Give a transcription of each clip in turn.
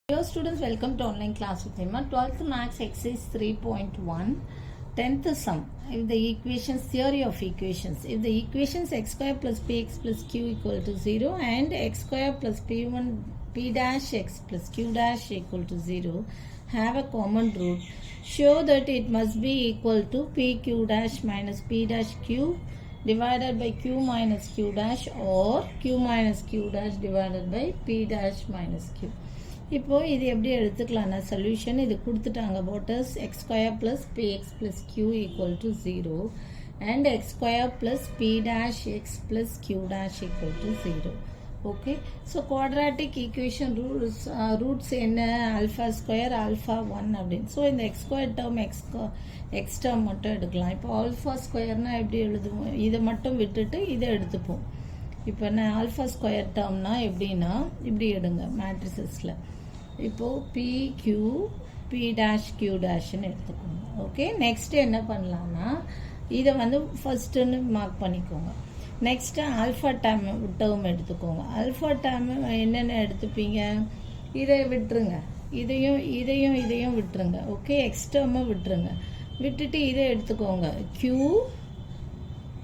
Hello students, welcome to online class with Emma. 12th Maths exercise 3.1 10th sum. If the equations, theory of equations, if the equations x square plus px plus q equal to 0 and x square plus p dash x plus q dash equal to 0 have a common root, show that it must be equal to pq dash minus p dash q divided by q minus q dash or q minus q dash divided by p dash minus q. இப்போ இது எப்படி எடுத்துக்கலாம்னா solution இது கொடுத்துட்டாங்க போட்டஸ் x square plus b x plus q equal to 0 and x square plus b dash x plus q dash equal to 0. Okay, so quadratic equation roots என்ன alpha square alpha 1 அப்படின்னு. So இந்த x square term x term மட்டும் எடுக்கலாம். இப்போ alpha ஸ்கொயர்னால் எப்படி எழுதுவோம், இதை மட்டும் விட்டுட்டு இதை எடுத்துப்போம். இப்போ என்ன ஆல்ஃபா ஸ்கொயர் டேர்ம்னா எப்படின்னா இப்படி எடுங்க மேட்ரிசஸில். இப்போது p q p dash q டேஷ்னு எடுத்துக்கோங்க. ஓகே, நெக்ஸ்ட்டு என்ன பண்ணலான்னா இதை வந்து ஃபஸ்ட்டுன்னு மார்க் பண்ணிக்கோங்க. நெக்ஸ்ட்டு ஆல்ஃபா டேர்ம் எடுத்துக்கோங்க. ஆல்ஃபா டேர்ம் என்னென்ன எடுத்துப்பீங்க, இதை விட்டுருங்க, இதையும் விட்டுருங்க. ஓகே, எக்ஸ் டேர்மை விட்டுருங்க, விட்டுட்டு இதை எடுத்துக்கோங்க கியூ.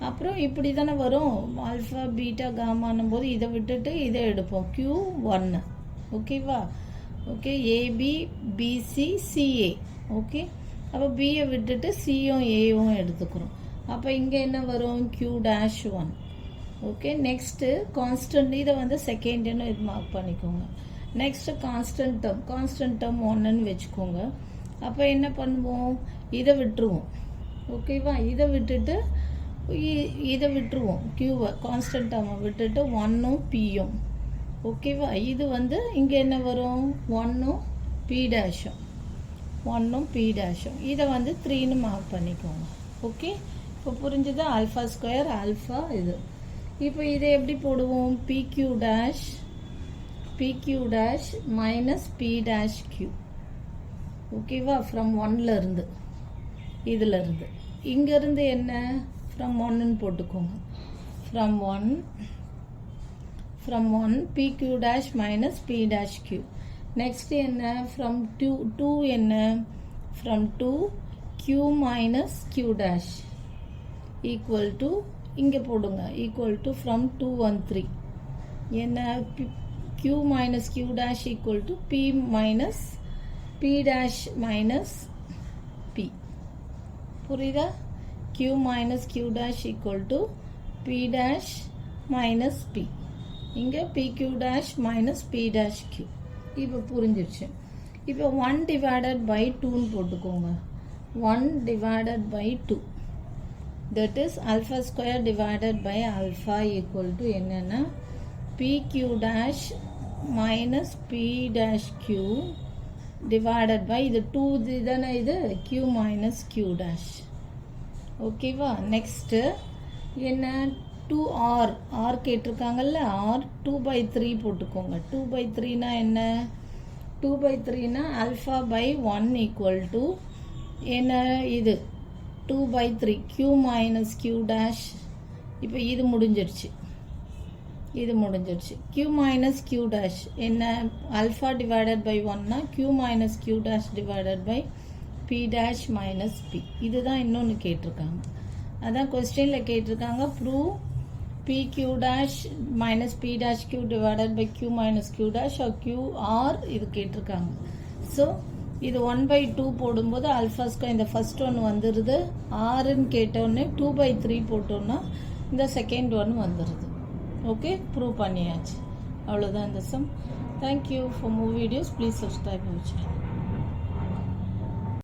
அப்புறம் இப்படி தானே வரும் ஆல்ஃபா பீட்டா காமானும் போது இதை விட்டுட்டு இதை எடுப்போம் Q1. ஓகேவா? Okay, AB BC CA. Okay, அப்போ பியை விட்டுட்டு சியும் ஏயும் எடுத்துக்கிறோம். அப்போ இங்கே என்ன வரும் Q'1. ஓகே, நெக்ஸ்ட்டு கான்ஸ்டன்ட், இதை வந்து செகண்ட்னு இது மார்க் பண்ணிக்கோங்க. நெக்ஸ்ட்டு கான்ஸ்டன்ட் டேர்ம் 1ன்னு வச்சுக்கோங்க. அப்போ என்ன பண்ணுவோம், இதை விட்டுருவோம். ஓகேவா? இதை விட்டுருவோம் கியூவை, கான்ஸ்டன்ட் டேர்மை விட்டுட்டு 1ம் பியும். ஓகேவா? இது வந்து இங்கே என்ன வரும் 1ம் பி டேஷும். இதை வந்து 3ன்னு மார்க் பண்ணிக்கோங்க. ஓகே, இப்போ புரிஞ்சுதா? ஆல்ஃபா ஸ்கொயர் ஆல்ஃபா இது. இப்போ இதை எப்படி போடுவோம், p q dash minus p dash q. ஓகேவா? ஃப்ரம் 1லேருந்து இதிலேருந்து இங்கேருந்து என்ன ஃப்ரம் 1ன்னு போட்டுக்கோங்க. From 1 pq dash minus p dash q. Next என்ன ஃப்ரம் 2 என்ன from 2 q minus q dash equal to இங்கே போடுங்க ஈக்குவல் டு ஃப்ரம் 2 1 3 என்ன q minus q dash equal to p minus p dash minus p. புரியுதா? q minus q dash equal to p dash minus p. இங்கே pq dash minus p dash q. இப்போ புரிஞ்சிருச்சு. இப்போ 1 divided by 2ன்னு போட்டுக்கோங்க. 1 divided by 2 that is alpha square divided by alpha equal to என்னன்னா pq dash minus p dash q divided by இது 2 தானே, இது q minus q dash. ஓகேவா? Next என்ன 2r கேட்டிருக்காங்கல்ல, ஆர் 2/3 போட்டுக்கோங்க. 2/3னா என்ன, 2/3னா ஆல்ஃபா பை 1 ஈக்குவல் டு என்ன இது 2/3 q மைனஸ் q டேஷ். இப்போ இது முடிஞ்சிருச்சு. q மைனஸ் q டேஷ் என்ன ஆல்ஃபா டிவைடட் பை 1னா q minus q dash divided by p dash minus p. இதுதான் இன்னொன்று கேட்டிருக்காங்க, அதான் கொஸ்டினில் கேட்டிருக்காங்க. Prove pq dash minus p dash q divided by q minus q dash or qr இது கேட்டிருக்காங்க. ஸோ இது 1/2 போடும்போது ஆல்ஃபா ஸ்கொயர் இந்த ஃபர்ஸ்ட் ஒன்று வந்துடுது. ஆறுன்னு கேட்டோடனே 2/3 போட்டோன்னா இந்த செகண்ட் ஒன் வந்துடுது. ஓகே, ப்ரூவ் பண்ணியாச்சு. அவ்வளோதான் இந்த sum. Thank you for more videos. Please subscribe our channel.